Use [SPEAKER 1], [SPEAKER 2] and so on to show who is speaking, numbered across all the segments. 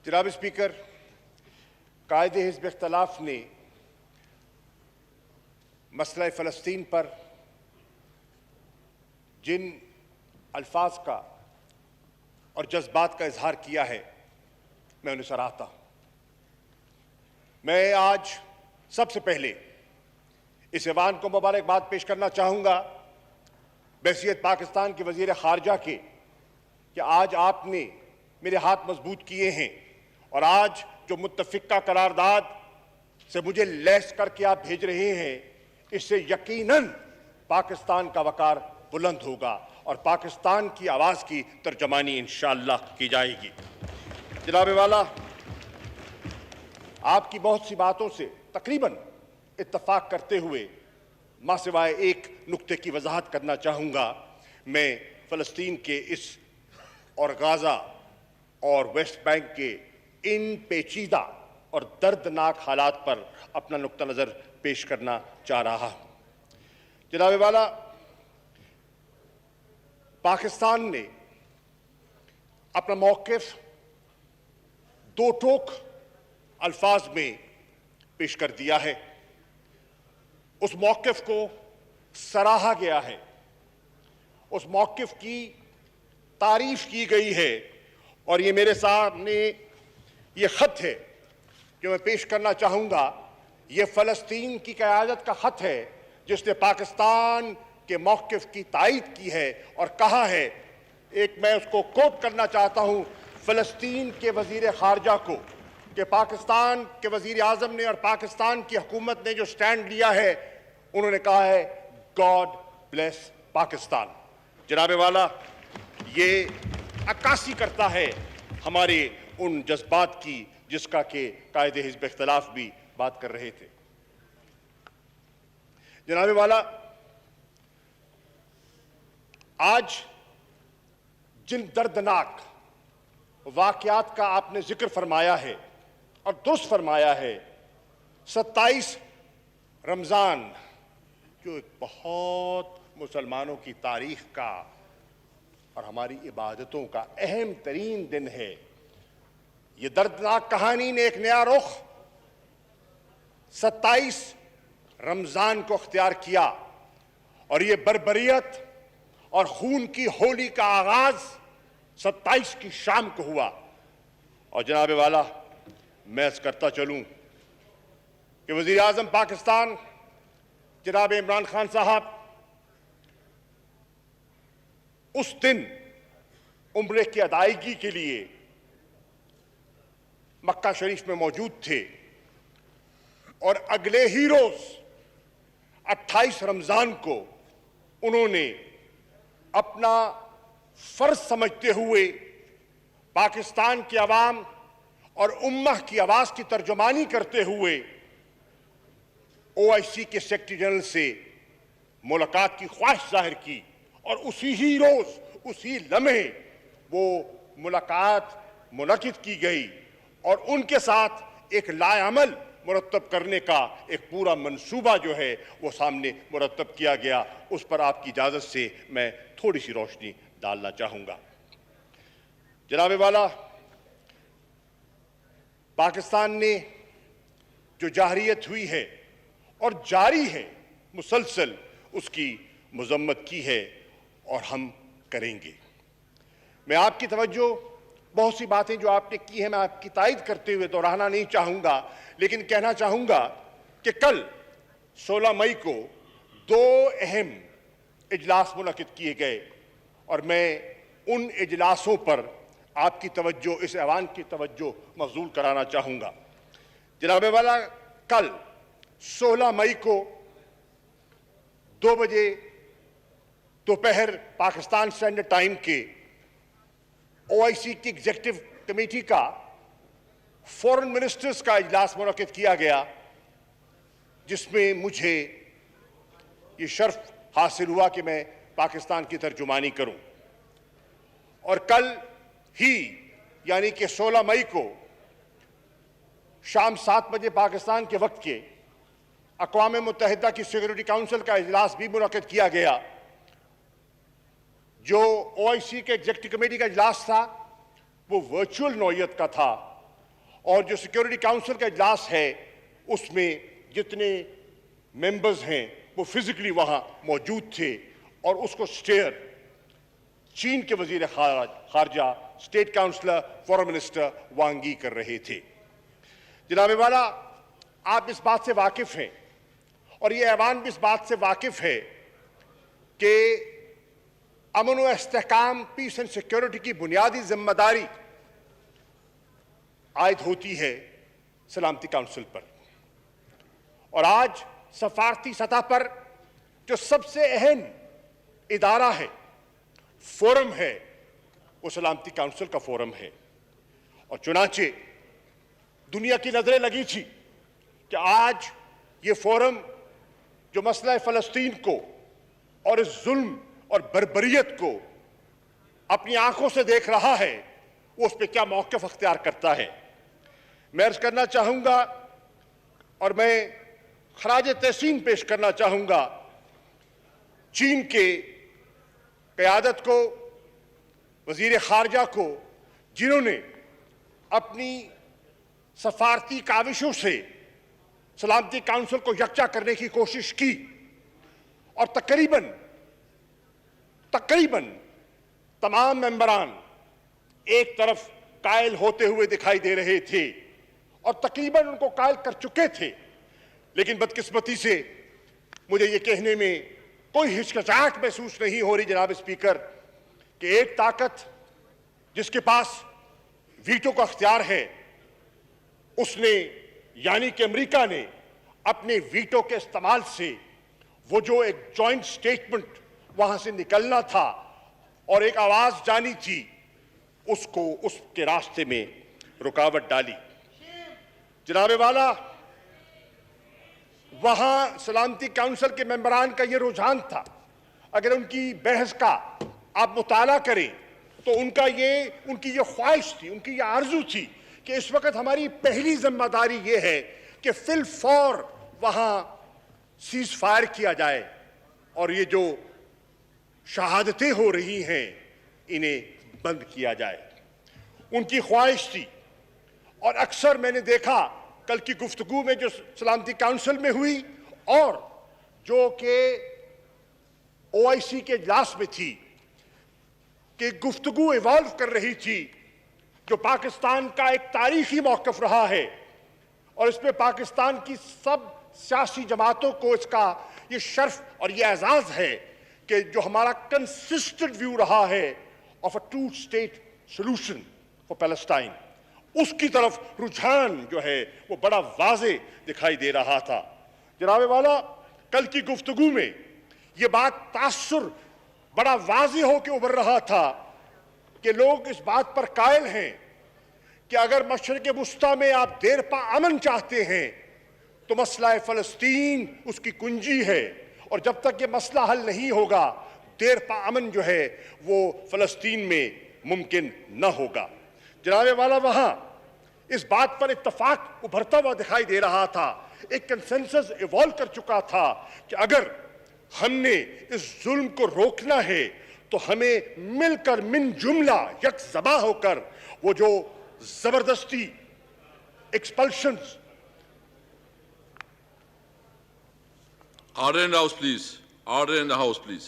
[SPEAKER 1] جناب اسپیکر، قائد حزب اختلاف نے مسئلہ فلسطین پر جن الفاظ کا اور جذبات کا اظہار کیا ہے میں انہیں سراہتا ہوں۔ میں آج سب سے پہلے اس ایوان کو مبارکباد پیش کرنا چاہوں گا بحیثیت پاکستان کے وزیر خارجہ کے کہ آج آپ نے میرے ہاتھ مضبوط کیے ہیں اور آج جو متفقہ قرارداد سے مجھے لیس کر کے آپ بھیج رہے ہیں، اس سے یقیناً پاکستان کا وقار بلند ہوگا اور پاکستان کی آواز کی ترجمانی انشاءاللہ کی جائے گی۔ جناب والا، آپ کی بہت سی باتوں سے تقریباً اتفاق کرتے ہوئے ماں سوائے ایک نقطے کی وضاحت کرنا چاہوں گا۔ میں فلسطین کے اس اور غازہ اور ویسٹ بینک کے ان پیچیدہ اور دردناک حالات پر اپنا نقطہ نظر پیش کرنا چاہ رہا ہوں۔ جناب والا، پاکستان نے اپنا موقف دو ٹوک الفاظ میں پیش کر دیا ہے۔ اس موقف کو سراہا گیا ہے، اس موقف کی تعریف کی گئی ہے، اور یہ میرے سامنے یہ خط ہے جو میں پیش کرنا چاہوں گا۔ یہ فلسطین کی قیادت کا خط ہے جس نے پاکستان کے موقف کی تائید کی ہے اور کہا ہے، میں اس کو کوٹ کرنا چاہتا ہوں فلسطین کے وزیر خارجہ کو، کہ پاکستان کے وزیر اعظم نے اور پاکستان کی حکومت نے جو سٹینڈ لیا ہے، انہوں نے کہا ہے گاڈ بلیس پاکستان۔ جناب والا، یہ عکاسی کرتا ہے ہمارے ان جذبات کی جس کا کہ قائد حزب اختلاف بھی بات کر رہے تھے۔ جناب والا، آج جن دردناک واقعات کا آپ نے ذکر فرمایا ہے اور درست فرمایا ہے، 27 رمضان جو ایک بہت مسلمانوں کی تاریخ کا اور ہماری عبادتوں کا اہم ترین دن ہے، یہ دردناک کہانی نے ایک نیا رخ 27 رمضان کو اختیار کیا، اور یہ بربریت اور خون کی ہولی کا آغاز 27 کی شام کو ہوا۔ اور جناب والا، میں عرض کرتا چلوں کہ وزیر اعظم پاکستان جناب عمران خان صاحب اس دن عمرے کی ادائیگی کے لیے مکہ شریف میں موجود تھے، اور اگلے ہی روز 28 رمضان کو انہوں نے اپنا فرض سمجھتے ہوئے پاکستان کی عوام اور امہ کی آواز کی ترجمانی کرتے ہوئے OIC کے سیکرٹری جنرل سے ملاقات کی خواہش ظاہر کی، اور اسی ہی روز اسی لمحے وہ ملاقات منعقد کی گئی، اور ان کے ساتھ ایک لائعمل مرتب کرنے کا ایک پورا منصوبہ جو ہے وہ سامنے مرتب کیا گیا۔ اس پر آپ کی اجازت سے میں تھوڑی سی روشنی ڈالنا چاہوں گا۔ جناب والا، پاکستان نے جو جارحیت ہوئی ہے اور جاری ہے مسلسل، اس کی مذمت کی ہے اور ہم کریں گے۔ میں آپ کی توجہ بہت سی باتیں جو آپ نے کی ہیں میں آپ کی تائید کرتے ہوئے دہرانا نہیں چاہوں گا، لیکن کہنا چاہوں گا کہ کل 16 مئی کو 2 اہم اجلاس منعقد کیے گئے، اور میں ان اجلاسوں پر آپ کی توجہ، اس ایوان کی توجہ مبذول کرانا چاہوں گا۔ جناب والا، کل 16 مئی کو 2 بجے دوپہر پاکستان اسٹینڈرڈ ٹائم کے OIC کی ایگزیکٹو کمیٹی کا فورن منسٹرز کا اجلاس منعقد کیا گیا، جس میں مجھے یہ شرف حاصل ہوا کہ میں پاکستان کی ترجمانی کروں۔ اور کل ہی یعنی کہ 16 مئی کو شام 7 بجے پاکستان کے وقت کے اقوام متحدہ کی سیکورٹی کاؤنسل کا اجلاس بھی منعقد کیا گیا۔ جو OIC کے ایگزیکٹو کمیٹی کا اجلاس تھا وہ ورچوئل نوعیت کا تھا، اور جو سیکیورٹی کاؤنسل کا اجلاس ہے اس میں جتنے ممبرز ہیں وہ فزیکلی وہاں موجود تھے، اور اس کو سٹیئر چین کے وزیر خارجہ اسٹیٹ کاؤنسلر فورن منسٹر وانگ ای کر رہے تھے۔ جناب والا، آپ اس بات سے واقف ہیں اور یہ ایوان بھی اس بات سے واقف ہے کہ امن و استحکام، پیس اینڈ سیکیورٹی کی بنیادی ذمہ داری عائد ہوتی ہے سلامتی کاؤنسل پر، اور آج سفارتی سطح پر جو سب سے اہم ادارہ ہے، فورم ہے، وہ سلامتی کاؤنسل کا فورم ہے۔ اور چنانچہ دنیا کی نظریں لگی تھی کہ آج یہ فورم جو مسئلہ فلسطین کو اور اس ظلم اور بربریت کو اپنی آنکھوں سے دیکھ رہا ہے، وہ اس پہ کیا موقف اختیار کرتا ہے۔ میں عرض کرنا چاہوں گا اور میں خراج تحسین پیش کرنا چاہوں گا چین کے قیادت کو، وزیر خارجہ کو، جنہوں نے اپنی سفارتی کاوشوں سے سلامتی کاؤنسل کو یکجا کرنے کی کوشش کی، اور تقریباً تمام ممبران ایک طرف قائل ہوتے ہوئے دکھائی دے رہے تھے اور تقریباً ان کو قائل کر چکے تھے، لیکن بدقسمتی سے مجھے یہ کہنے میں کوئی ہچکچاہٹ محسوس نہیں ہو رہی جناب اسپیکر کہ ایک طاقت جس کے پاس ویٹو کا اختیار ہے، اس نے یعنی کہ امریکہ نے اپنے ویٹو کے استعمال سے وہ جو ایک جوائنٹ سٹیٹمنٹ وہاں سے نکلنا تھا اور ایک آواز جانی تھی، اس کو اس کے راستے میں رکاوٹ ڈالی۔ جناب والا، وہاں سلامتی کاؤنسل کے ممبران کا یہ رجحان تھا، اگر ان کی بحث کا آپ مطالعہ کریں تو ان کی یہ خواہش تھی، ان کی یہ آرزو تھی کہ اس وقت ہماری پہلی ذمہ داری یہ ہے کہ فی الفور وہاں سیز فائر کیا جائے اور یہ جو شہادتیں ہو رہی ہیں انہیں بند کیا جائے۔ ان کی خواہش تھی، اور اکثر میں نے دیکھا کل کی گفتگو میں جو سلامتی کاؤنسل میں ہوئی اور جو کہ OIC کے اجلاس میں تھی، کہ گفتگو ایوالو کر رہی تھی جو پاکستان کا ایک تاریخی موقف رہا ہے، اور اس میں پاکستان کی سب سیاسی جماعتوں کو اس کا یہ شرف اور یہ اعزاز ہے کہ جو ہمارا کنسسٹنٹ ویو رہا ہے of a 2 state solution for Palestine، اس کی طرف رجحان جو ہے وہ بڑا واضح دکھائی دے رہا تھا۔ جناب والا، کل کی گفتگو میں یہ بات تاثر بڑا واضح ہو کے ابھر رہا تھا کہ لوگ اس بات پر قائل ہیں کہ اگر مشرق وسطیٰ میں آپ دیر پا امن چاہتے ہیں تو مسئلہ فلسطین اس کی کنجی ہے، اور جب تک یہ مسئلہ حل نہیں ہوگا دیر پا امن جو ہے وہ فلسطین میں ممکن نہ ہوگا۔ جناب والا، وہاں اس بات پر اتفاق ابھرتا ہوا دکھائی دے رہا تھا، ایک کنسنسس ایوالو کر چکا تھا کہ اگر ہم نے اس ظلم کو روکنا ہے تو ہمیں مل کر من جملہ یک زباں ہو کر وہ جو زبردستی ایکسپلشنز،
[SPEAKER 2] Order in the House, please. Order in the House, please.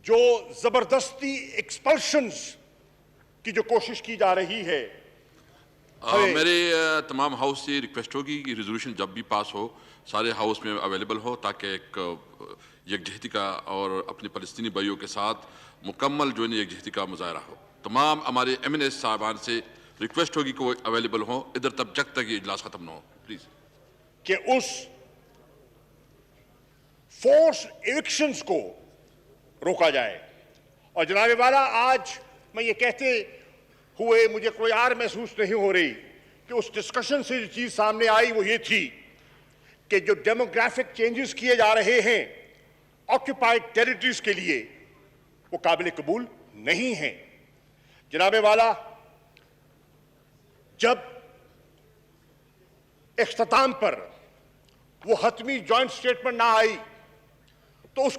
[SPEAKER 1] جو زبردستی ایکسپلشنز کی جو کوشش کی جا رہی ہے،
[SPEAKER 2] میرے تمام ہاؤس سے ریکویسٹ ہوگی کہ ریزولوشن جب بھی پاس ہو سارے ہاؤس میں اویلیبل ہو، تاکہ ایک یکجہتی کا اور اپنے فلسطینی بھائیوں کے ساتھ مکمل جو ہے یکجہتی کا مظاہرہ ہو۔ تمام ہمارے MNS صاحبان سے ریکویسٹ ہوگی کہ وہ اویلیبل ہوں ادھر تب جب تک یہ اجلاس ختم نہ ہو، پلیز۔
[SPEAKER 1] کہ اس فورس ایکشنز کو روکا جائے۔ اور جناب والا، آج میں یہ کہتے ہوئے مجھے کوئی اور محسوس نہیں ہو رہی کہ اس ڈسکشن سے جو چیز سامنے آئی وہ یہ تھی کہ جو ڈیموگرافک چینجز کیے جا رہے ہیں آکوپائڈ ٹیریٹریز کے لیے وہ قابل قبول نہیں ہیں۔ جناب والا، جب اختتام پر وہ حتمی جوائنٹ سٹیٹمنٹ نہ آئی تو اس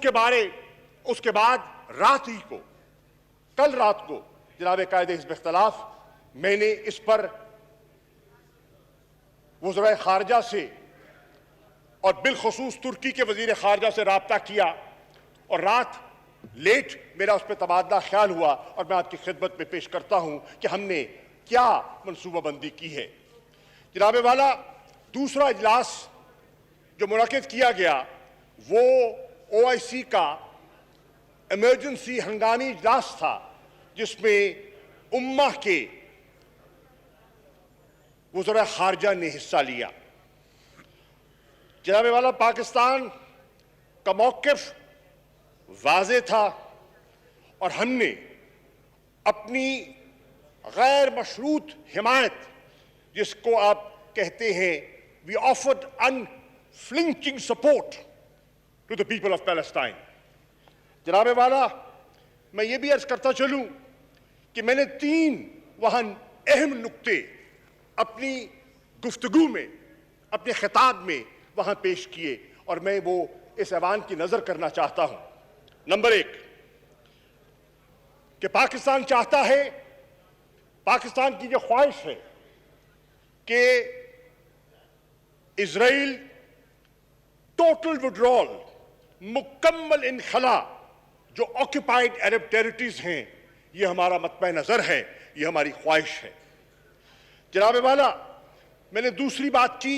[SPEAKER 1] کے بعد رات ہی کو، کل رات کو، جناب قائد حزب اختلاف، میں نے اس پر وزرائے خارجہ سے اور بالخصوص ترکی کے وزیر خارجہ سے رابطہ کیا اور رات لیٹ میرا اس پہ تبادلہ خیال ہوا اور میں آپ کی خدمت میں پیش کرتا ہوں کہ ہم نے کیا منصوبہ بندی کی ہے۔ جناب والا، دوسرا اجلاس جو منعقد کیا گیا وہ OIC کا ایمرجنسی ہنگامی اجلاس تھا، جس میں امہ کے وزراء خارجہ نے حصہ لیا۔ جناب والا، پاکستان کا موقف واضح تھا اور ہم نے اپنی غیر مشروط حمایت، جس کو آپ کہتے ہیں we offered unflinching support to the people of Palestine۔ جناب والا، میں یہ بھی عرض کرتا چلوں کہ میں نے 3 وہاں اہم نکتے اپنی گفتگو میں، اپنے خطاب میں وہاں پیش کیے اور میں وہ اس ایوان کی نظر کرنا چاہتا ہوں۔ نمبر 1 کہ پاکستان چاہتا ہے، پاکستان کی یہ خواہش ہے کہ اسرائیل ٹوٹل وڈرال، مکمل انخلا جو آکیپائڈ عرب ٹیریٹریز ہیں، یہ ہمارا مطمع نظر ہے، یہ ہماری خواہش ہے۔ جناب والا، میں نے دوسری بات کی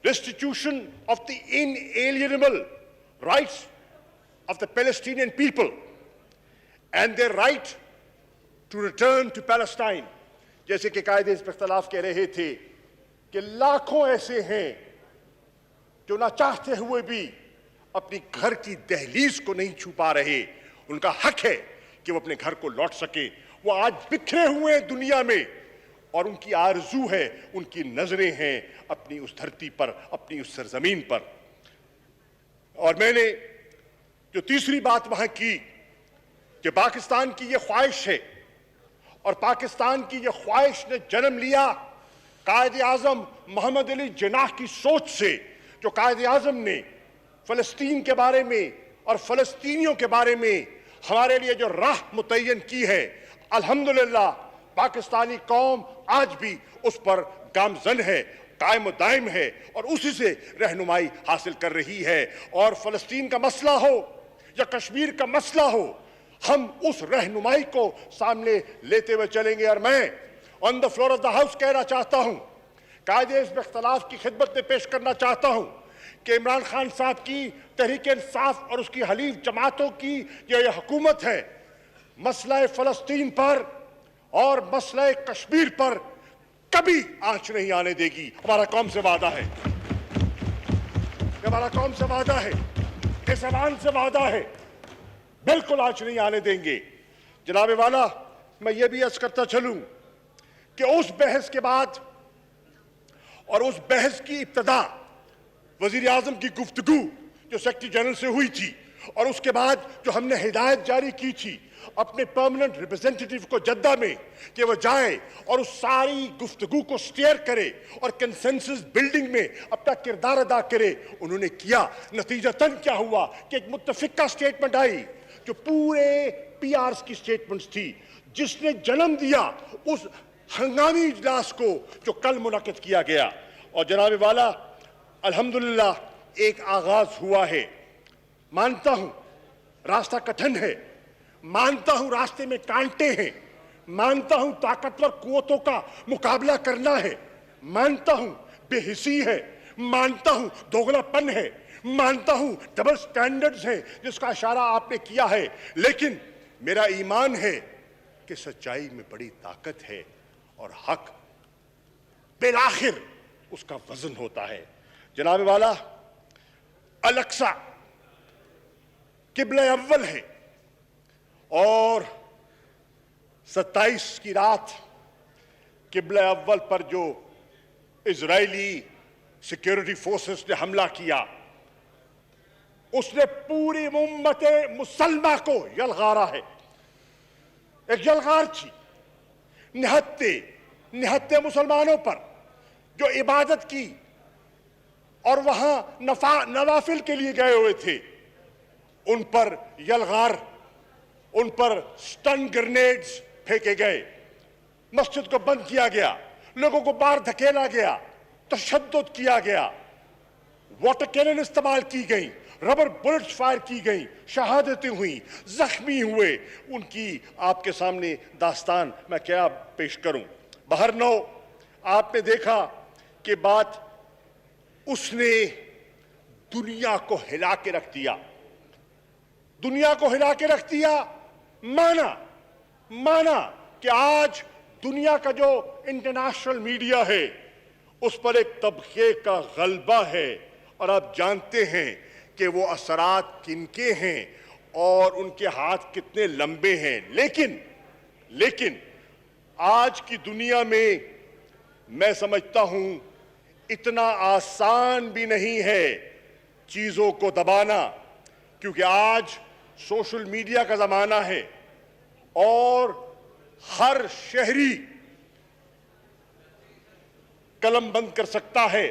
[SPEAKER 1] restitution of the inalienable rights of the Palestinian people and their right to return to Palestine۔ جیسے کہ قائد حزب اختلاف کہہ رہے تھے کہ لاکھوں ایسے ہیں جو نہ چاہتے ہوئے بھی اپنی گھر کی دہلیز کو نہیں چھو پا رہے، ان کا حق ہے کہ وہ اپنے گھر کو لوٹ سکے۔ وہ آج بکھرے ہوئے ہیں دنیا میں اور ان کی آرزو ہے، ان کی نظریں ہیں اپنی اس دھرتی پر، اپنی اس سرزمین پر۔ اور میں نے جو تیسری بات وہاں کی کہ پاکستان کی یہ خواہش ہے اور پاکستان کی یہ خواہش نے جنم لیا قائد اعظم محمد علی جناح کی سوچ سے، جو قائد اعظم نے فلسطین کے بارے میں اور فلسطینیوں کے بارے میں ہمارے لیے جو راہ متعین کی ہے، الحمدللہ پاکستانی قوم آج بھی اس پر گامزن ہے، قائم و دائم ہے اور اسی سے رہنمائی حاصل کر رہی ہے۔ اور فلسطین کا مسئلہ ہو یا کشمیر کا مسئلہ ہو، ہم اس رہنمائی کو سامنے لیتے ہوئے چلیں گے۔ اور میں on the floor of the house کہنا چاہتا ہوں، قائد حزب اختلاف کی خدمت میں پیش کرنا چاہتا ہوں کہ عمران خان صاحب کی تحریک انصاف اور اس کی حلیف جماعتوں کی یہ حکومت ہے، مسئلہ فلسطین پر اور مسئلہ کشمیر پر کبھی آنچ نہیں آنے دے گی۔ ہمارا قوم سے وعدہ ہے، ہمارا قوم سے وعدہ ہے، اس ایوان سے وعدہ ہے، بالکل آنچ نہیں آنے دیں گے۔ جناب والا، میں یہ بھی عرض کرتا چلوں کہ اس بحث کے بعد اور اس بحث کی ابتدا وزیر اعظم کی گفتگو جو سیکرٹری جنرل سے ہوئی تھی اور اس کے بعد جو ہم نے ہدایت جاری کی تھی اپنے پرماننٹ ریپرزینٹیٹیو کو جدہ میں کہ وہ جائے اور اس ساری گفتگو کو سٹیئر کرے اور کنسنسس بلڈنگ میں اپنا کردار ادا کرے، انہوں نے کیا۔ نتیجتاً کیا ہوا کہ ایک متفقہ سٹیٹمنٹ آئی جو پورے PRs کی سٹیٹمنٹس تھی، جس نے جنم دیا اس ہنگامی اجلاس کو جو کل منعقد کیا گیا۔ اور جناب والا، الحمدللہ ایک آغاز ہوا ہے۔ مانتا ہوں راستہ کٹھن ہے، مانتا ہوں راستے میں کانٹے ہیں، مانتا ہوں طاقتور قوتوں کا مقابلہ کرنا ہے، مانتا ہوں بے حسی ہے، مانتا ہوں دوغلا پن ہے، مانتا ہوں ڈبل سٹینڈرڈز ہیں جس کا اشارہ آپ نے کیا ہے، لیکن میرا ایمان ہے کہ سچائی میں بڑی طاقت ہے اور حق بالآخر اس کا وزن ہوتا ہے۔ جناب والا، الاقصی قبلہ اول ہے اور 27 کی رات قبلہ اول پر جو اسرائیلی سیکیورٹی فورسز نے حملہ کیا، اس نے پوری امت مسلمہ کو یلغارا ہے۔ ایک یلغار تھی نہتے مسلمانوں پر جو عبادت کی اور وہاں نوافل کے لیے گئے ہوئے تھے، ان پر یلغار، ان پر سٹن گرنیڈز پھینکے گئے، مسجد کو بند کیا گیا، لوگوں کو باہر دھکیلا گیا، تشدد کیا گیا, واٹر کینن استعمال کی گئی, ربر بلٹس فائر کی گئیں, شہادتیں ہوئیں, زخمی ہوئے, ان کی آپ کے سامنے داستان میں کیا پیش کروں. بہرنو آپ نے دیکھا کہ بات اس نے دنیا کو ہلا کے رکھ دیا, دنیا کو ہلا کے رکھ دیا. مانا کہ آج دنیا کا جو انٹرنیشنل میڈیا ہے اس پر ایک طبقے کا غلبہ ہے, اور آپ جانتے ہیں کہ وہ اثرات کن کے ہیں اور ان کے ہاتھ کتنے لمبے ہیں. لیکن آج کی دنیا میں سمجھتا ہوں اتنا آسان بھی نہیں ہے چیزوں کو دبانا, کیونکہ آج سوشل میڈیا کا زمانہ ہے اور ہر شہری قلم بند کر سکتا ہے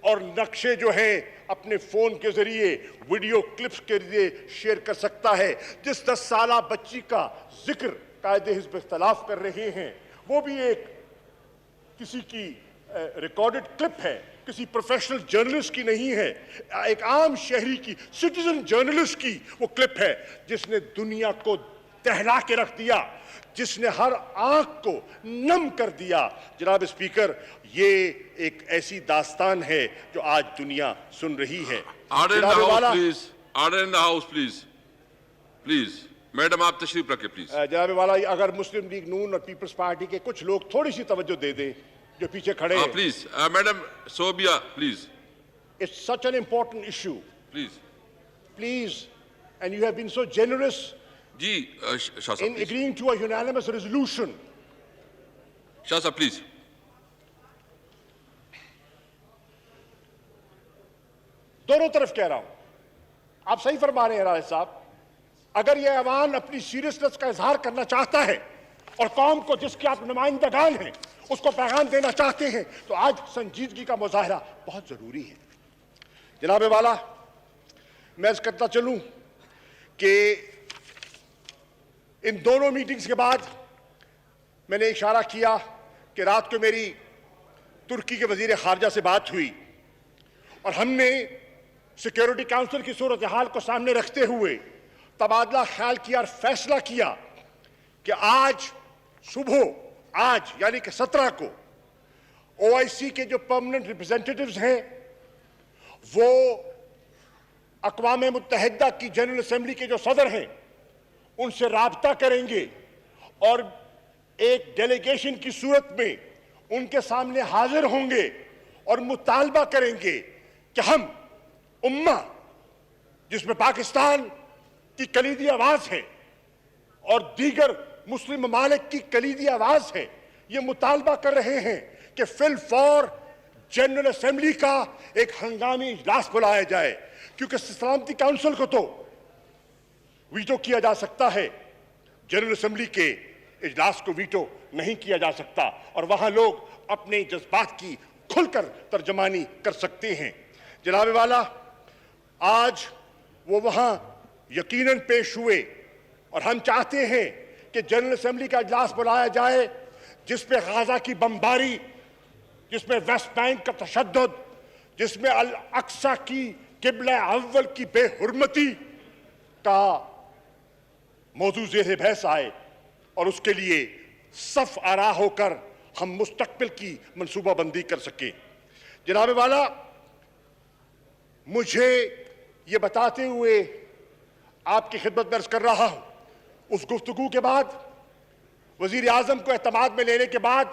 [SPEAKER 1] اور نقشے جو ہیں اپنے فون کے ذریعے ویڈیو کلپس کے ذریعے شیئر کر سکتا ہے. جس 10 سالہ بچی کا ذکر قائد حزب اختلاف کر رہے ہیں وہ بھی ایک کسی کی ریکارڈڈ کلپ ہے, کسی پروفیشنل جرنلسٹ کی نہیں ہے, ایک عام شہری کی, سٹیزن جرنلسٹ کی وہ کلپ ہے جس نے دنیا کو دہلا کے رکھ دیا, جس نے ہر آنکھ کو نم کر دیا. جناب اسپیکر, یہ ایک ایسی داستان ہے جو آج دنیا سن رہی ہے.
[SPEAKER 2] Order in the house please. Madam آپ تشریف رکھیں پلیز.
[SPEAKER 1] جناب والا, اگر مسلم لیگ نون اور پیپلز پارٹی کے کچھ لوگ تھوڑی سی توجہ دے دیں جو پیچھے کھڑے ہیں.
[SPEAKER 2] Please madam Sobia please.
[SPEAKER 1] It's such an important issue.
[SPEAKER 2] Please.
[SPEAKER 1] And you have been so generous
[SPEAKER 2] جی شاہ صاحب
[SPEAKER 1] in agreeing to a unanimous resolution.
[SPEAKER 2] شاہ صاحب پلیز.
[SPEAKER 1] دونوں طرف کہہ رہا ہوں, آپ صحیح فرما رہے ہیں راجہ صاحب. اگر یہ ایوان اپنی سیریسنس کا اظہار کرنا چاہتا ہے اور قوم کو جس کے آپ نمائندگان ہیں اس کو پیغام دینا چاہتے ہیں تو آج سنجیدگی کا مظاہرہ بہت ضروری ہے. جناب والا, میں عرض کرتا چلوں کہ ان دونوں میٹنگز کے بعد میں نے اشارہ کیا کہ رات کو میری ترکی کے وزیر خارجہ سے بات ہوئی اور ہم نے سیکیورٹی کاؤنسل کی صورتحال کو سامنے رکھتے ہوئے تبادلہ خیال کیا اور فیصلہ کیا کہ آج صبح, آج یعنی کہ 17 کو OIC کے جو پرماننٹ ریپرزینٹیٹیوز ہیں وہ اقوام متحدہ کی جنرل اسمبلی کے جو صدر ہیں ان سے رابطہ کریں گے اور ایک ڈیلیگیشن کی صورت میں ان کے سامنے حاضر ہوں گے اور مطالبہ کریں گے کہ ہم امہ جس میں پاکستان کی کلیدی آواز ہے اور دیگر مسلم ممالک کی کلیدی آواز ہے, یہ مطالبہ کر رہے ہیں کہ فی الفور جنرل اسمبلی کا ایک ہنگامی اجلاس بلایا جائے, کیونکہ سلامتی کاؤنسل کو تو ویٹو کیا جا سکتا ہے, جنرل اسمبلی کے اجلاس کو ویٹو نہیں کیا جا سکتا, اور وہاں لوگ اپنے جذبات کی کھل کر ترجمانی کر سکتے ہیں. جناب والا, آج وہ وہاں یقیناً پیش ہوئے اور ہم چاہتے ہیں کہ جنرل اسمبلی کا اجلاس بلایا جائے جس پہ غزہ کی بمباری, جس میں ویسٹ بینک کا تشدد, جس میں الاقصی کی قبلہ اول کی بے حرمتی کا موضوع زیر بحث آئے اور اس کے لیے صف آرا ہو کر ہم مستقبل کی منصوبہ بندی کر سکیں. جناب والا, مجھے یہ بتاتے ہوئے آپ کی خدمت میں عرض کر رہا ہوں, اس گفتگو کے بعد وزیر اعظم کو اعتماد میں لینے کے بعد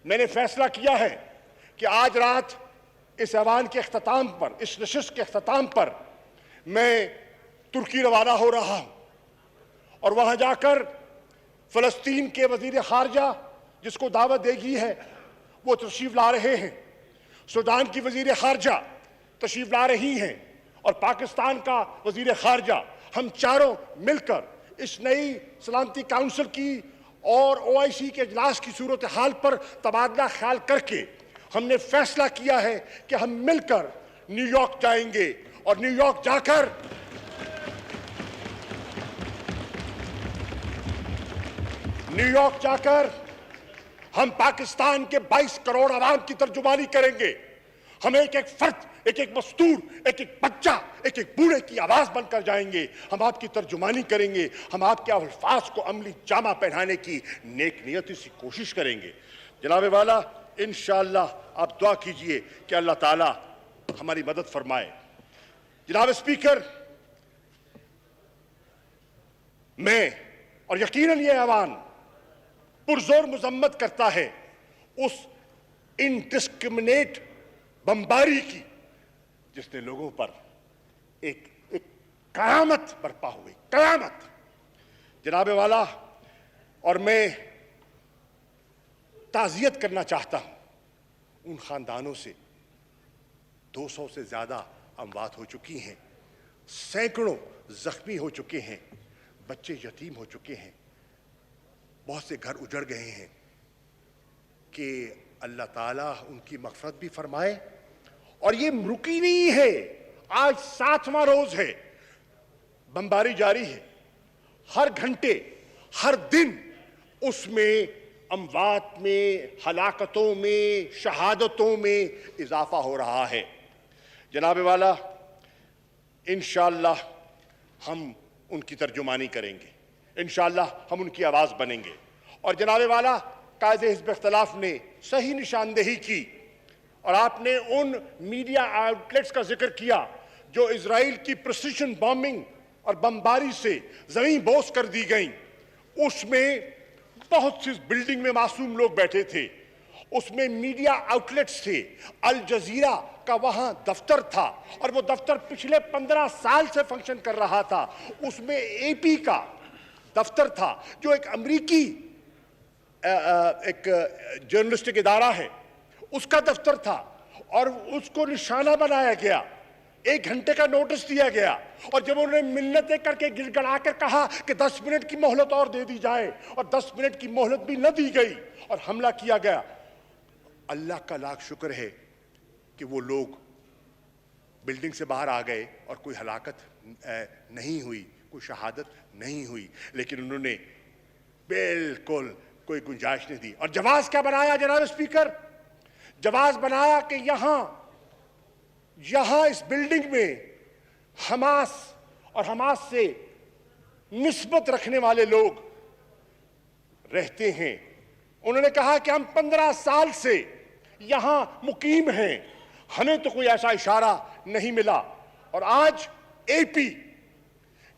[SPEAKER 1] میں نے فیصلہ کیا ہے کہ آج رات اس ایوان کے اختتام پر, اس نشست کے اختتام پر میں ترکی روانہ ہو رہا ہوں اور وہاں جا کر فلسطین کے وزیر خارجہ جس کو دعوت دے گی ہے وہ تشریف لا رہے ہیں, سوڈان کی وزیر خارجہ تشریف لا رہی ہیں اور پاکستان کا وزیر خارجہ, ہم چاروں مل کر اس نئی سلامتی کاؤنسل کی اور OIC کے اجلاس کی صورتحال پر تبادلہ خیال کر کے ہم نے فیصلہ کیا ہے کہ ہم مل کر نیو یارک جائیں گے اور نیو یارک جا کر ہم پاکستان کے 22 کروڑ عوام کی ترجمانی کریں گے. ہم ایک ایک فرد, ایک ایک مزدور, ایک ایک بچہ, ایک ایک بوڑھے کی آواز بن کر جائیں گے. ہم آپ کی ترجمانی کریں گے. ہم آپ کے الفاظ کو عملی جامہ پہنانے کی نیک نیتی سے کوشش کریں گے. جناب والا, انشاءاللہ آپ دعا کیجئے کہ اللہ تعالیٰ ہماری مدد فرمائے. جناب اسپیکر, میں اور یقیناً یہ ایوان پرزور مذمت کرتا ہے اس انڈسکرمنیٹ بمباری کی جس نے لوگوں پر ایک قیامت برپا ہوئی, قیامت. جناب والا, اور میں تعزیت کرنا چاہتا ہوں ان خاندانوں سے. 200 سے زیادہ اموات ہو چکی ہیں, سینکڑوں زخمی ہو چکے ہیں, بچے یتیم ہو چکے ہیں, بہت سے گھر اجڑ گئے ہیں. کہ اللہ تعالیٰ ان کی مغفرت بھی فرمائے. اور یہ رکی نہیں ہے, آج 7واں روز ہے, بمباری جاری ہے. ہر گھنٹے, ہر دن اس میں اموات میں, ہلاکتوں میں, شہادتوں میں اضافہ ہو رہا ہے. جناب والا, انشاءاللہ ہم ان کی ترجمانی کریں گے, انشاءاللہ ہم ان کی آواز بنیں گے. اور جناب والا, قائد حزب اختلاف نے صحیح نشاندہی کی, اور آپ نے ان میڈیا آؤٹلیٹس کا ذکر کیا جو اسرائیل کی پریسیشن بامبنگ اور بمباری سے زمین بوس کر دی گئیں. اس میں بہت سی بلڈنگ میں معصوم لوگ بیٹھے تھے, اس میں میڈیا آؤٹلیٹس تھے. الجزیرہ کا وہاں دفتر تھا, اور وہ دفتر پچھلے 15 سال سے فنکشن کر رہا تھا. اس میں اے پی کا دفتر تھا جو ایک امریکی ایک جرنلسٹک ادارہ ہے, اس کا دفتر تھا, اور اس کو نشانہ بنایا گیا. 1 گھنٹے کا نوٹس دیا گیا, اور جب انہوں نے منتیں کر کے گڑ گڑا کر کہا کہ 10 منٹ کی مہلت اور دے دی جائے, اور 10 منٹ کی مہلت بھی نہ دی گئی اور حملہ کیا گیا. اللہ کا لاکھ شکر ہے کہ وہ لوگ بلڈنگ سے باہر آ گئے اور کوئی ہلاکت نہیں ہوئی, کوئی شہادت نہیں ہوئی. لیکن انہوں نے بالکل کوئی گنجائش نہیں دی. اور جواز کیا بنایا جناب اسپیکر؟ جواز بنایا کہ یہاں اس بلڈنگ میں حماس اور حماس سے نسبت رکھنے والے لوگ رہتے ہیں. انہوں نے کہا کہ ہم 15 سال سے یہاں مقیم ہیں, ہمیں تو کوئی ایسا اشارہ نہیں ملا. اور آج اے پی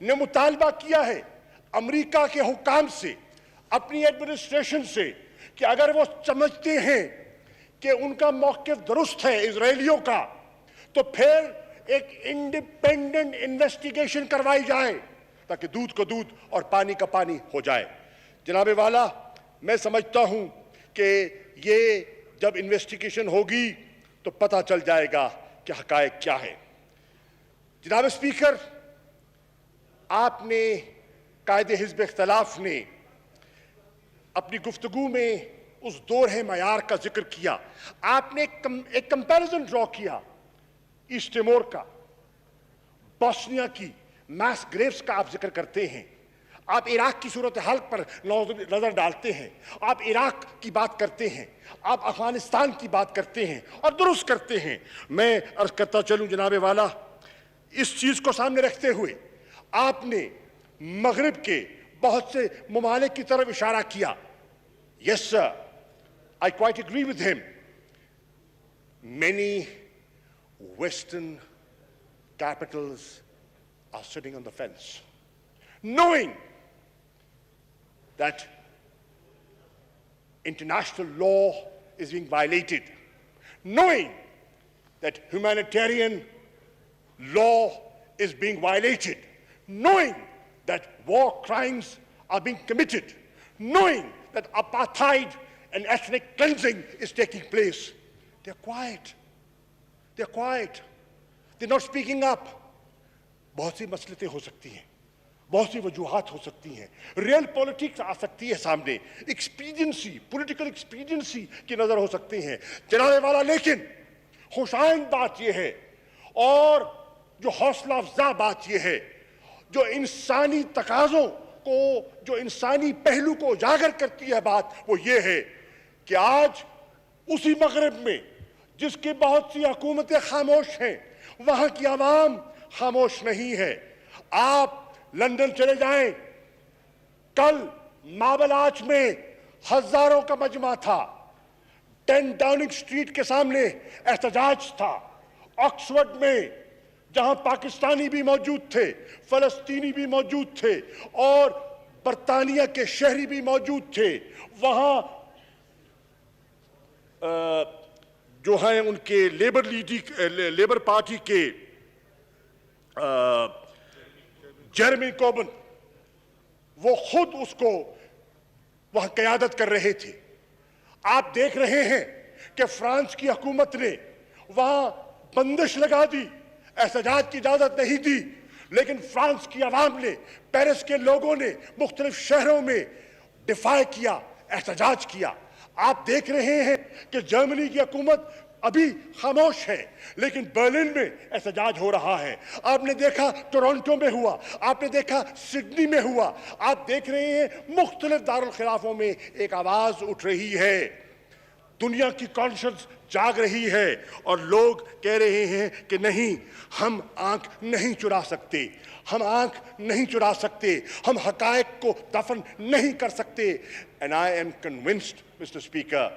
[SPEAKER 1] نے مطالبہ کیا ہے امریکہ کے حکام سے, اپنی ایڈمنسٹریشن سے, کہ اگر وہ سمجھتے ہیں کہ ان کا موقف درست ہے اسرائیلیوں کا, تو پھر ایک انڈیپینڈنٹ انویسٹیگیشن کروائی جائے تاکہ دودھ کا دودھ اور پانی کا پانی ہو جائے. جناب والا, میں سمجھتا ہوں کہ یہ جب انویسٹیگیشن ہوگی تو پتہ چل جائے گا کہ حقائق کیا ہے. جناب اسپیکر, آپ نے, قائد حزب اختلاف نے اپنی گفتگو میں اس دورہ معیار کا ذکر کیا. آپ نے ایک کمپیریزن ڈرا کیا ایسٹ ٹیمور کا, بوسنیا کی میس گریوز کا آپ ذکر کرتے ہیں, آپ عراق کی صورتحال پر نظر ڈالتے ہیں, آپ عراق کی بات کرتے ہیں, آپ افغانستان کی بات کرتے ہیں, اور درست کرتے ہیں. میں عرض کرتا چلوں جناب والا, اس چیز کو سامنے رکھتے ہوئے آپ نے مغرب کے بہت سے ممالک کی طرف اشارہ کیا. Yes sir, I quite agree with him. Many Western capitals are sitting on the fence, knowing that international law is being violated, knowing that humanitarian law is being violated, knowing that war crimes are being committed, knowing that apartheid and ethnic cleansing is taking place. They're quiet. They're quiet. They're not speaking up. بہت سی مسئلتیں ہو سکتی ہیں, بہت سی وجوہات ہو سکتی ہیں, real politics آ سکتی ہے سامنے, ایکسپیڈینسی, پولیٹیکل ایکسپیڈینسی کی نظر ہو سکتی ہیں جناب والا. لیکن خوشائند بات یہ ہے, اور جو حوصلہ افزا بات یہ ہے, جو انسانی تقاضوں کو, جو انسانی پہلو کو اجاگر کرتی ہے بات, وہ یہ ہے کہ آج اسی مغرب میں جس کی بہت سی حکومتیں خاموش ہیں وہاں کی عوام خاموش نہیں ہے. آپ لندن چلے جائیں, کل ماربل آرچ میں ہزاروں کا مجمع تھا, 10 ڈاؤننگ سٹریٹ کے سامنے احتجاج تھا, آکسفورڈ میں جہاں پاکستانی بھی موجود تھے, فلسطینی بھی موجود تھے اور برطانیہ کے شہری بھی موجود تھے, وہاں جو ہیں ان کے لیبر پارٹی کے جیرمی کوربن, وہ خود اس کو وہاں قیادت کر رہے تھے. آپ دیکھ رہے ہیں کہ فرانس کی حکومت نے وہاں بندش لگا دی, احتجاج کی اجازت نہیں دی, لیکن فرانس کی عوام نے, پیرس کے لوگوں نے مختلف شہروں میں دفاع کیا, احتجاج کیا. آپ دیکھ رہے ہیں کہ جرمنی کی حکومت ابھی خاموش ہے لیکن برلن میں احتجاج ہو رہا ہے. آپ نے دیکھا ٹورنٹو میں ہوا, آپ نے دیکھا سڈنی میں ہوا. آپ دیکھ رہے ہیں مختلف دارالخلافوں میں ایک آواز اٹھ رہی ہے, دنیا کی کانشنس جاگ رہی ہے اور لوگ کہہ رہے ہیں کہ نہیں, ہم آنکھ نہیں چرا سکتے, ہم آنکھ نہیں چرا سکتے, ہم حقائق کو دفن نہیں کر سکتے. And I am convinced, Mr. Speaker,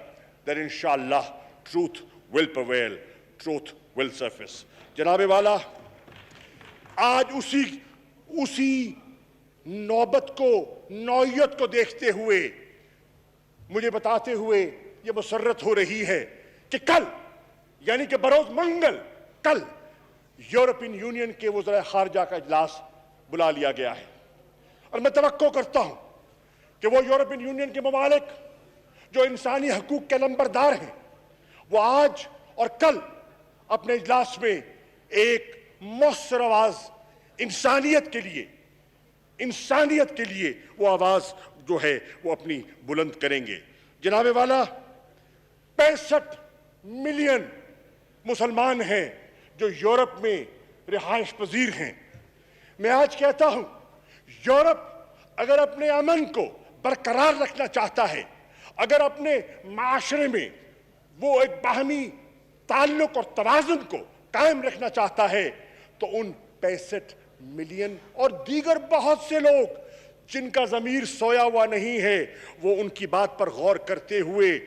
[SPEAKER 1] that inshallah truth will prevail, truth will surface. جناب والا, آج اسی نوبت کو, نوعیت کو دیکھتے ہوئے مجھے بتاتے ہوئے یہ مسرت ہو رہی ہے کہ کل, یعنی کہ بروز منگل, کل یورپین یونین کے وزراء خارجہ کا اجلاس بلا لیا گیا ہے, اور میں توقع کرتا ہوں کہ وہ یورپین یونین کے ممالک جو انسانی حقوق کے نمبردار ہیں وہ آج اور کل اپنے اجلاس میں ایک مؤثر آواز انسانیت کے لیے وہ آواز جو ہے وہ اپنی بلند کریں گے. جناب والا, 65 ملین مسلمان ہیں جو یورپ میں رہائش پذیر ہیں. میں آج کہتا ہوں, یورپ اگر اپنے امن کو برقرار رکھنا چاہتا ہے, اگر اپنے معاشرے میں وہ ایک باہمی تعلق اور توازن کو قائم رکھنا چاہتا ہے, تو ان 65 ملین اور دیگر بہت سے لوگ جن کا ضمیر سویا ہوا نہیں ہے, وہ ان کی بات پر غور کرتے ہوئے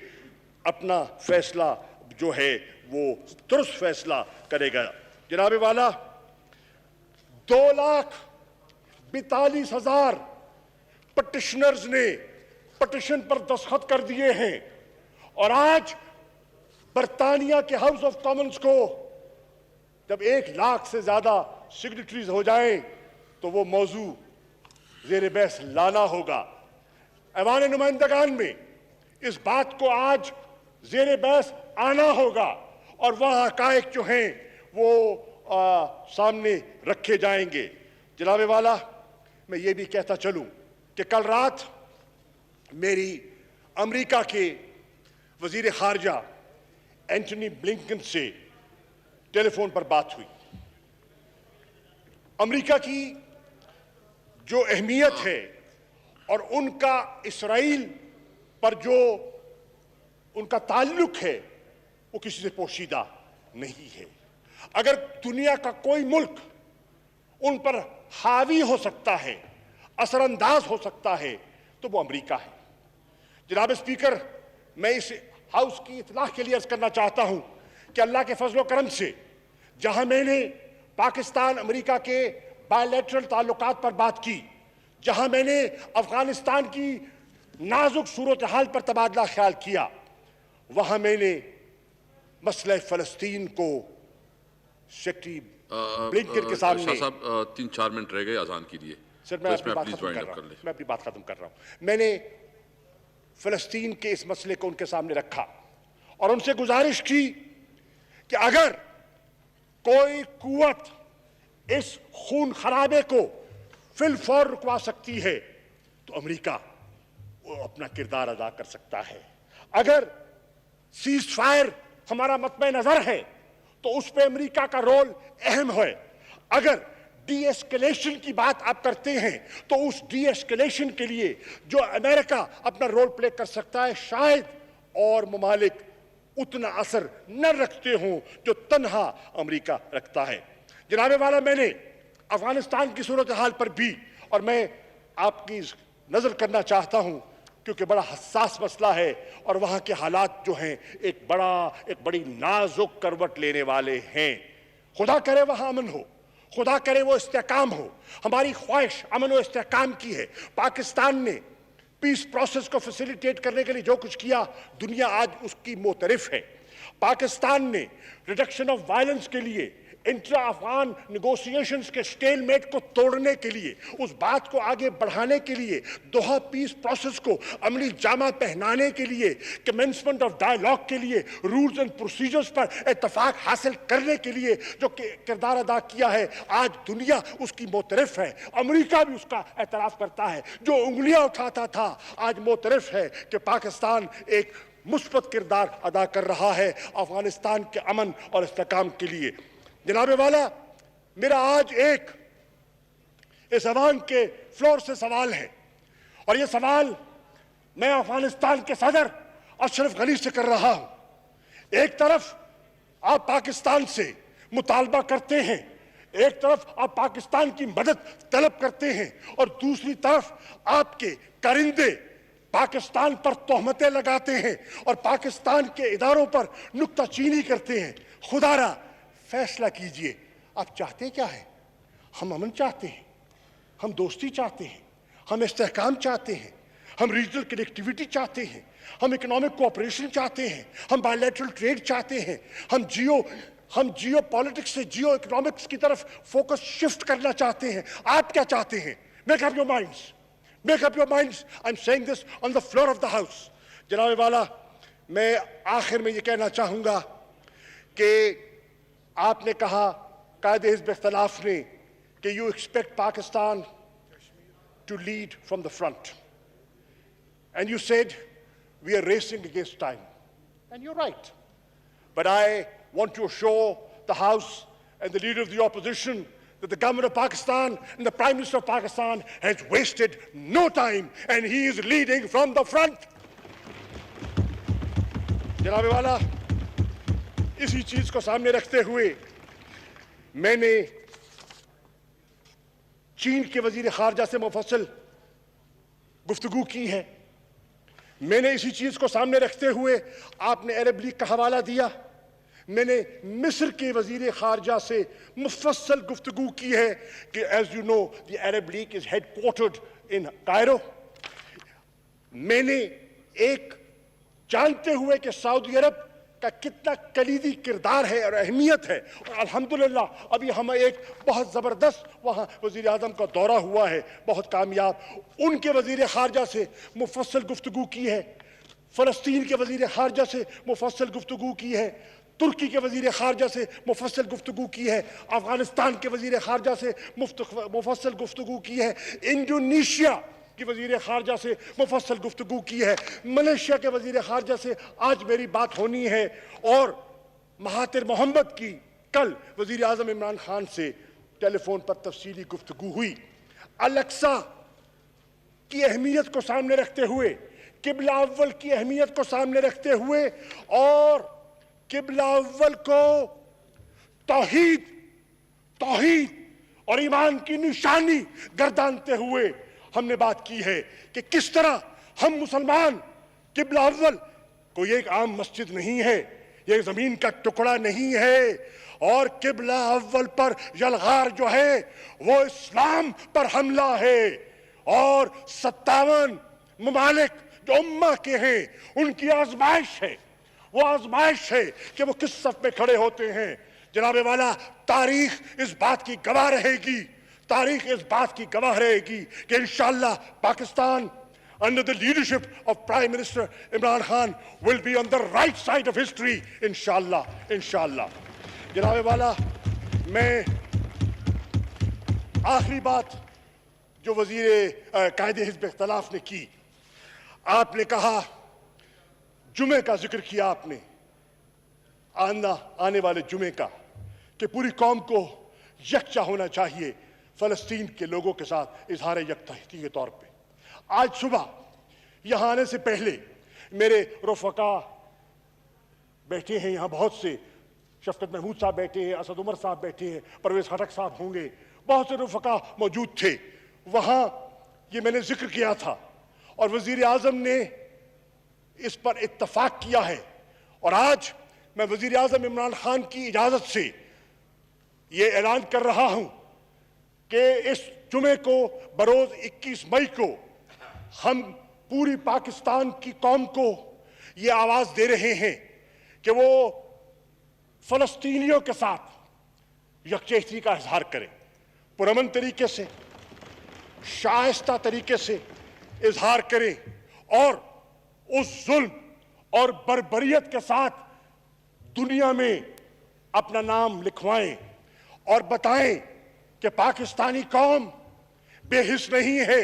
[SPEAKER 1] اپنا فیصلہ جو ہے وہ درست فیصلہ کرے گا. جناب والا, 2,42,000 پٹیشنرز نے پٹیشن پر دستخط کر دیے ہیں, اور آج برطانیہ کے ہاؤس آف کامنز کو جب 1 لاکھ سے زیادہ سگنیٹریز ہو جائیں تو وہ موضوع زیر بحث لانا ہوگا. ایوان نمائندگان میں اس بات کو آج زیر بحث آنا ہوگا اور وہاں حقائق جو ہیں وہ سامنے رکھے جائیں گے. جناب والا, میں یہ بھی کہتا چلوں کہ کل رات میری امریکہ کے وزیر خارجہ اینٹونی بلنکن سے ٹیلی فون پر بات ہوئی. امریکہ کی جو اہمیت ہے اور ان کا اسرائیل پر جو ان کا تعلق ہے وہ کسی سے پوشیدہ نہیں ہے. اگر دنیا کا کوئی ملک ان پر حاوی ہو سکتا ہے, اثر انداز ہو سکتا ہے, تو وہ امریکہ ہے. جناب اسپیکر, میں اس ہاؤس کی اطلاع کے لیے عرض کرنا چاہتا ہوں کہ اللہ کے فضل و کرم سے جہاں میں نے پاکستان امریکہ کے بائی لیٹرل تعلقات پر بات کی, جہاں میں نے افغانستان کی نازک صورتحال پر تبادلہ خیال کیا, وہاں میں نے مسئلہ فلسطین کو سیکٹری بلنکن کے سامنے.
[SPEAKER 2] شاہ صاحب 3-4 منٹ رہ گئے اذان کے لیے.
[SPEAKER 1] سر میں اپنی بات ختم کر رہا ہوں. میں نے فلسطین کے اس مسئلے کو ان کے سامنے رکھا اور ان سے گزارش کی کہ اگر کوئی قوت اس خون خرابے کو فی الفور رکوا سکتی ہے تو امریکہ وہ اپنا کردار ادا کر سکتا ہے. اگر سیز فائر ہمارا مطمع نظر ہے تو اس پہ امریکہ کا رول اہم ہے. اگر ڈی ایسکیلیشن کی بات آپ کرتے ہیں تو اس ڈی ایسکیلیشن کے لیے جو امریکہ اپنا رول پلے کر سکتا ہے, شاید اور ممالک اتنا اثر نہ رکھتے ہوں جو تنہا امریکہ رکھتا ہے۔ جناب والا، میں نے افغانستان کی صورتحال پر بھی اور میں آپ کی نظر کرنا چاہتا ہوں کیونکہ بڑا حساس مسئلہ ہے اور وہاں کے حالات جو ہیں ایک بڑی نازک کروٹ لینے والے ہیں۔ خدا کرے وہاں امن ہو، خدا کرے وہ استحکام ہو، ہماری خواہش امن و استحکام کی ہے۔ پاکستان نے پیس پروسیس کو فیسیلیٹیٹ کرنے کے لیے جو کچھ کیا، دنیا آج اس کی معترف ہے۔ پاکستان نے ریڈکشن آف وائلنس کے لیے انٹرا افغان نیگوسیشنز کے سٹیل میٹ کو توڑنے کے لیے، اس بات کو آگے بڑھانے کے لیے، دوحہ پیس پروسیس کو عملی جامہ پہنانے کے لیے، کمنسمنٹ آف ڈائیلاگ کے لیے، رولز اینڈ پروسیجرز پر اتفاق حاصل کرنے کے لیے جو کردار ادا کیا ہے، آج دنیا اس کی معترف ہے۔ امریکہ بھی اس کا اعتراف کرتا ہے۔ جو انگلیاں اٹھاتا تھا آج معترف ہے کہ پاکستان ایک مثبت کردار ادا کر رہا ہے افغانستان کے امن اور استحکام کے لیے۔ جناب والا، میرا آج ایک اس ایوان کے فلور سے سوال ہے، اور یہ سوال میں افغانستان کے صدر اشرف غنی سے کر رہا ہوں۔ ایک طرف آپ پاکستان سے مطالبہ کرتے ہیں، ایک طرف آپ پاکستان کی مدد طلب کرتے ہیں، اور دوسری طرف آپ کے کرندے پاکستان پر تہمتیں لگاتے ہیں اور پاکستان کے اداروں پر نکتہ چینی کرتے ہیں۔ خدا را فیصلہ کیجئے، آپ چاہتے کیا ہے؟ ہم امن چاہتے ہیں، ہم دوستی چاہتے ہیں، ہم استحکام چاہتے ہیں، ہم ریجنل کنیکٹیویٹی چاہتے ہیں، ہم اکنامک کوآپریشن چاہتے ہیں، ہم بائی لیٹرل ٹریڈ چاہتے ہیں، ہم جیو پالیٹکس سے جیو اکنامکس کی طرف فوکس شفٹ کرنا چاہتے ہیں۔ آپ کیا چاہتے ہیں؟ Make up your minds, make up your minds. I am saying this on the floor of the house. جناب والا، میں آخر میں یہ کہنا چاہوں گا کہ آپ نے کہا، قائد حزب اختلاف نے، کہ you expect Pakistan to lead from the front, and you said we are racing against time, and you right, but I want to assure the House and the leader of the opposition that the government of Pakistan and the Prime Minister of Pakistan has wasted no time and he is leading from the front. جناب والا، اسی چیز کو سامنے رکھتے ہوئے میں نے چین کے وزیر خارجہ سے مفصل گفتگو کی ہے۔ میں نے اسی چیز کو سامنے رکھتے ہوئے، آپ نے عرب لیگ کا حوالہ دیا، میں نے مصر کے وزیر خارجہ سے مفصل گفتگو کی ہے کہ as you know the Arab League is headquartered in Cairo. میں نے ایک جانتے ہوئے کہ سعودی عرب کا کتنا کلیدی کردار ہے اور اہمیت ہے، اور الحمدللہ ابھی ہمیں ایک بہت زبردست وہاں وزیر اعظم کا دورہ ہوا ہے، بہت کامیاب، ان کے وزیر خارجہ سے مفصل گفتگو کی ہے، فلسطین کے وزیر خارجہ سے مفصل گفتگو کی ہے، ترکی کے وزیر خارجہ سے مفصل گفتگو کی ہے، افغانستان کے وزیر خارجہ سے مفصل گفتگو کی ہے، انڈونیشیا کی وزیر خارجہ سے مفصل گفتگو کی ہے، ملیشیا کے وزیر خارجہ سے آج میری بات ہونی ہے، اور مہاتیر محمد کی کل وزیر اعظم عمران خان سے ٹیلی فون پر تفصیلی گفتگو ہوئی۔ الیکسا کی اہمیت کو سامنے رکھتے ہوئے، قبلہ اول کی اہمیت کو سامنے رکھتے ہوئے، اور قبلہ اول کو توحید اور ایمان کی نشانی گردانتے ہوئے ہم نے بات کی ہے کہ کس طرح ہم مسلمان، قبلہ اول کوئی ایک عام مسجد نہیں ہے، یہ زمین کا ٹکڑا نہیں ہے، اور قبلہ اول پر یلغار جو ہے وہ اسلام پر حملہ ہے، اور 57 ممالک جو امہ کے ہیں ان کی آزمائش ہے، وہ آزمائش ہے کہ وہ کس صف میں کھڑے ہوتے ہیں۔ جناب والا، تاریخ اس بات کی گواہ رہے گی، تاریخ اس بات کی گواہ رہے گی کہ انشاءاللہ Pakistan under the leadership of Prime Minister Imran Khan will be on the right side of history انشاءاللہ۔ جناب والا، میں آخری بات جو قائد حزب اختلاف نے کی، آپ نے کہا، جمعے کا ذکر کیا آپ نے، آنے والے جمعے کا، کہ پوری قوم کو یکجا ہونا چاہیے فلسطین کے لوگوں کے ساتھ اظہار یکجہتی کے طور پہ۔ آج صبح یہاں آنے سے پہلے میرے رفقا بیٹھے ہیں یہاں بہت سے، شفقت محمود صاحب بیٹھے ہیں، اسد عمر صاحب بیٹھے ہیں، پرویز خٹک صاحب ہوں گے، بہت سے رفقا موجود تھے وہاں، یہ میں نے ذکر کیا تھا، اور وزیر اعظم نے اس پر اتفاق کیا ہے، اور آج میں وزیر اعظم عمران خان کی اجازت سے یہ اعلان کر رہا ہوں کہ اس جمعے کو بروز 21 مئی کو ہم پوری پاکستان کی قوم کو یہ آواز دے رہے ہیں کہ وہ فلسطینیوں کے ساتھ یکجہتی کا اظہار کریں، پرامن طریقے سے، شائستہ طریقے سے اظہار کریں، اور اس ظلم اور بربریت کے ساتھ دنیا میں اپنا نام لکھوائیں اور بتائیں کہ پاکستانی قوم بے حس نہیں ہے۔